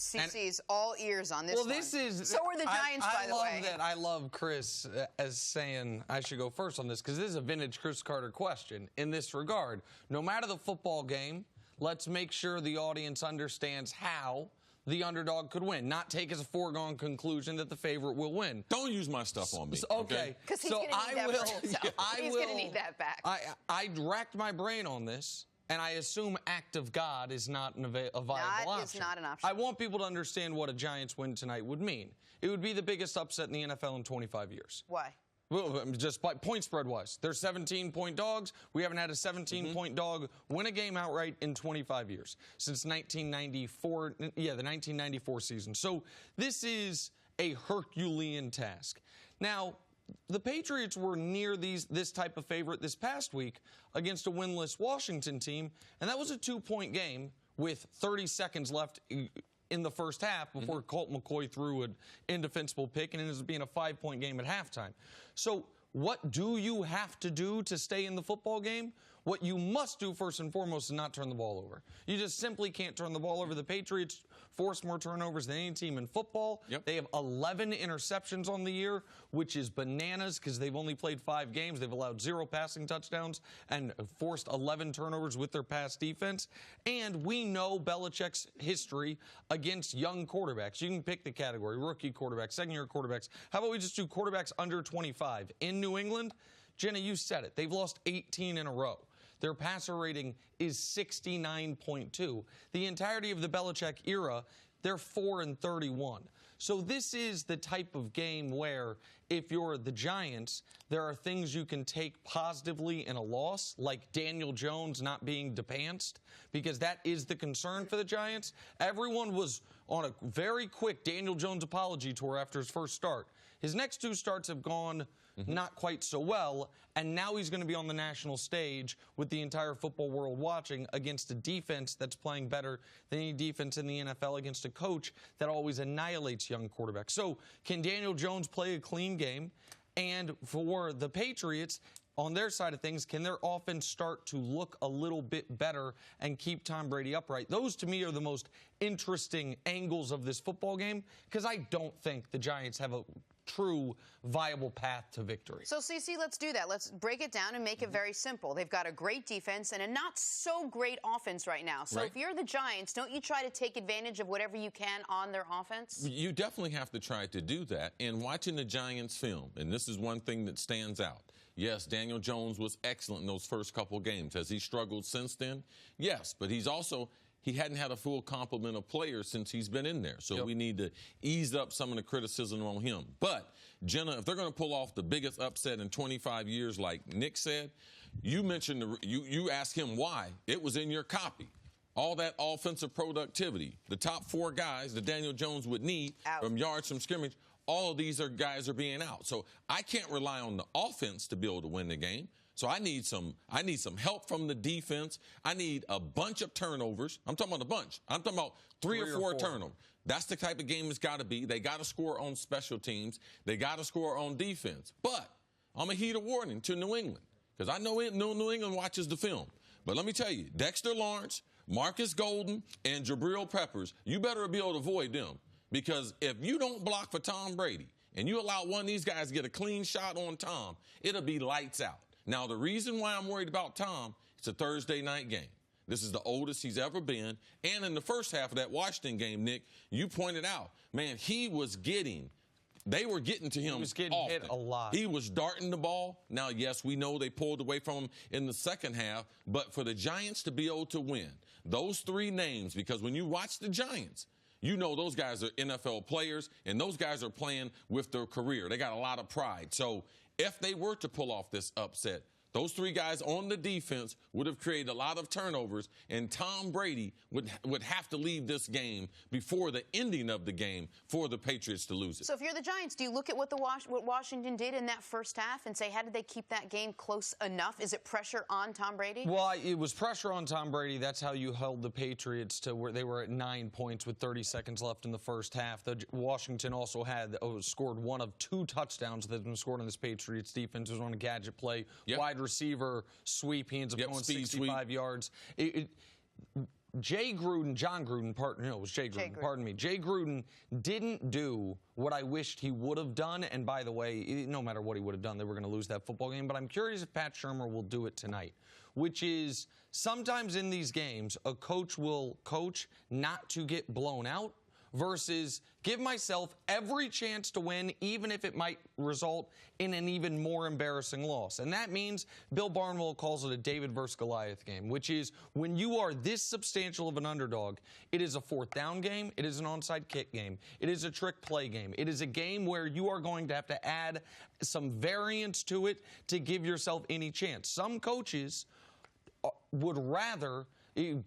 CC's all ears on this well, one. this is... So are the Giants, by the way. I love Cris as saying I should go first on this, because this is a vintage Cris Carter question in this regard. No matter the football game, let's make sure the audience understands how the underdog could win, not take as a foregone conclusion that the favorite will win. Don't use my stuff on me. Okay. Because he's going to need that for himself. He's going to need that back. I racked my brain on this, and I assume act of God is not a viable option. That is not an option. I want people to understand what a Giants win tonight would mean. It would be the biggest upset in the NFL in 25 years. Why? Well, just point spread-wise. They're 17-point dogs. We haven't had a 17-point dog win a game outright in 25 years, since 1994, the 1994 season. So this is a Herculean task. Now, the Patriots were near this type of favorite this past week against a winless Washington team, and that was a 2-point game with 30 seconds left in the first half before Colt McCoy threw an indefensible pick, and it ended up being a 5-point game at halftime. So what do you have to do to stay in the football game? What you must do first and foremost is not turn the ball over. You just simply can't turn the ball over. The Patriots force more turnovers than any team in football. Yep. They have 11 interceptions on the year, which is bananas because they've only played 5 games. They've allowed 0 passing touchdowns and forced 11 turnovers with their pass defense. And we know Belichick's history against young quarterbacks. You can pick the category, rookie quarterbacks, second-year quarterbacks. How about we just do quarterbacks under 25? In New England, Jenna, you said it. They've lost 18 in a row. Their passer rating is 69.2. The entirety of the Belichick era, they're 4-31. So this is the type of game where if you're the Giants, there are things you can take positively in a loss, like Daniel Jones not being depantsed, because that is the concern for the Giants. Everyone was on a very quick Daniel Jones apology tour after his first start. His next 2 starts have gone not quite so well, and now he's going to be on the national stage with the entire football world watching against a defense that's playing better than any defense in the NFL against a coach that always annihilates young quarterbacks. So can Daniel Jones play a clean game? And for the Patriots, on their side of things, can their offense start to look a little bit better and keep Tom Brady upright? Those, to me, are the most interesting angles of this football game, because I don't think the Giants have a true viable path to victory. So, CC, let's do that. Let's break it down and make it very simple. They've got a great defense and a not-so-great offense right now. So if you're the Giants, don't you try to take advantage of whatever you can on their offense? You definitely have to try to do that. And watching the Giants film, and this is one thing that stands out. Yes, Daniel Jones was excellent in those first couple games. Has he struggled since then? Yes, but he hadn't had a full complement of players since he's been in there. So we need to ease up some of the criticism on him. But, Jenna, if they're going to pull off the biggest upset in 25 years, like Nick said, you mentioned, you asked him why. It was in your copy. All that offensive productivity, the top 4 guys that Daniel Jones would need from yards from scrimmage, all of these guys are being out. So I can't rely on the offense to be able to win the game. So I need some help from the defense. I need a bunch of turnovers. I'm talking about a bunch. I'm talking about three or four turnovers. That's the type of game it's got to be. They got to score on special teams. They got to score on defense. But I'm going to heed a warning to New England, because I know New England watches the film. But let me tell you, Dexter Lawrence, Marcus Golden, and Jabril Peppers, you better be able to avoid them. Because if you don't block for Tom Brady and you allow one of these guys to get a clean shot on Tom, it'll be lights out. Now, the reason why I'm worried about Tom, it's a Thursday night game. This is the oldest he's ever been. And in the first half of that Washington game, Nick, you pointed out, man, they were getting to him. He was getting hit a lot. He was darting the ball. Now, yes, we know they pulled away from him in the second half, but for the Giants to be able to win, those 3 names, because when you watch the Giants, you know those guys are NFL players, and those guys are playing with their career. They got a lot of pride. So if they were to pull off this upset, those 3 guys on the defense would have created a lot of turnovers, and Tom Brady would have to leave this game before the ending of the game for the Patriots to lose it. So if you're the Giants, do you look at what Washington did in that first half and say, how did they keep that game close enough? Is it pressure on Tom Brady? Well, it was pressure on Tom Brady. That's how you held the Patriots to where they were at 9 points with 30 seconds left in the first half. Washington also had scored 1 of 2 touchdowns that have been scored on this Patriots defense. It was on a gadget play. Wide receiver sweep. He ends up going 65 yards. John Gruden, pardon me. Jay Gruden didn't do what I wished he would have done. And by the way, no matter what he would have done, they were going to lose that football game. But I'm curious if Pat Shurmur will do it tonight, which is sometimes in these games, a coach will coach not to get blown out versus give myself every chance to win, even if it might result in an even more embarrassing loss. And that means Bill Barnwell calls it a David versus Goliath game, which is when you are this substantial of an underdog, it is a fourth down game, it is an onside kick game, it is a trick play game. It is a game where you are going to have to add some variance to it to give yourself any chance. Some coaches would rather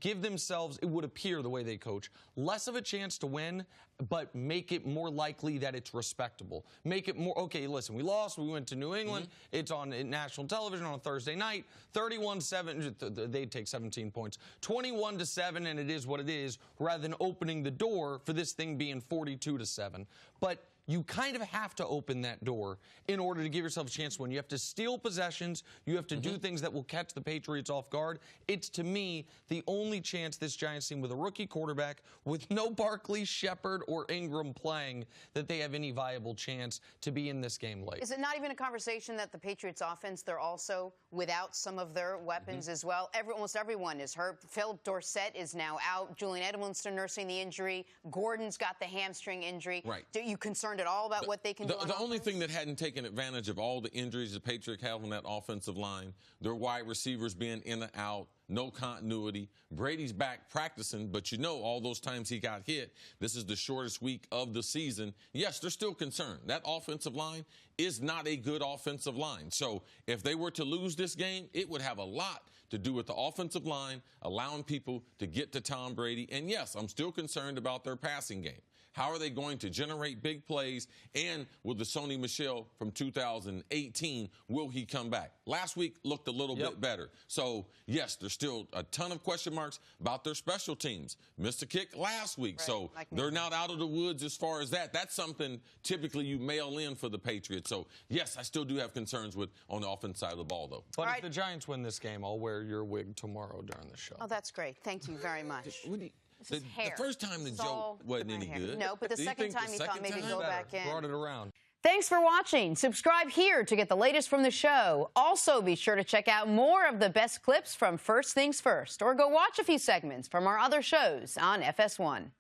give themselves, it would appear the way they coach, less of a chance to win, but make it more likely that it's respectable. Make it more, okay, listen, we lost, we went to New England, it's on national television on a Thursday night, 31-7, they'd take 17 points, 21-7, and it is what it is, rather than opening the door for this thing being 42-7. But you kind of have to open that door in order to give yourself a chance to win. You have to steal possessions. You have to do things that will catch the Patriots off guard. It's, to me, the only chance this Giants team with a rookie quarterback, with no Barkley, Shepard, or Ingram playing, that they have any viable chance to be in this game late. Is it not even a conversation that the Patriots offense, they're also without some of their weapons as well? Almost everyone is hurt. Philip Dorsett is now out. Julian Edelman's still nursing the injury. Gordon's got the hamstring injury. Right. Are you concerned at all about what they can do on The only offense? thing that hadn't taken advantage of all the injuries the Patriots have on that offensive line, their wide receivers being in and out, no continuity. Brady's back practicing, but you know all those times he got hit, this is the shortest week of the season. Yes, they're still concerned. That offensive line is not a good offensive line. So if they were to lose this game, it would have a lot to do with the offensive line, allowing people to get to Tom Brady. And yes, I'm still concerned about their passing game. How are they going to generate big plays? And with the Sony Michel from 2018, will he come back? Last week looked a little bit better. So, yes, there's still a ton of question marks about their special teams. Missed a kick last week, so they're not out of the woods as far as that. That's something typically you mail in for the Patriots. So, yes, I still do have concerns on the offense side of the ball, though. But if the Giants win this game, I'll wear your wig tomorrow during the show. Oh, that's great. Thank you very much. The first time the joke wasn't any good. No, but the second time you thought maybe go back in. Brought it around. Thanks for watching. Subscribe here to get the latest from the show. Also, be sure to check out more of the best clips from First Things First, or go watch a few segments from our other shows on FS1.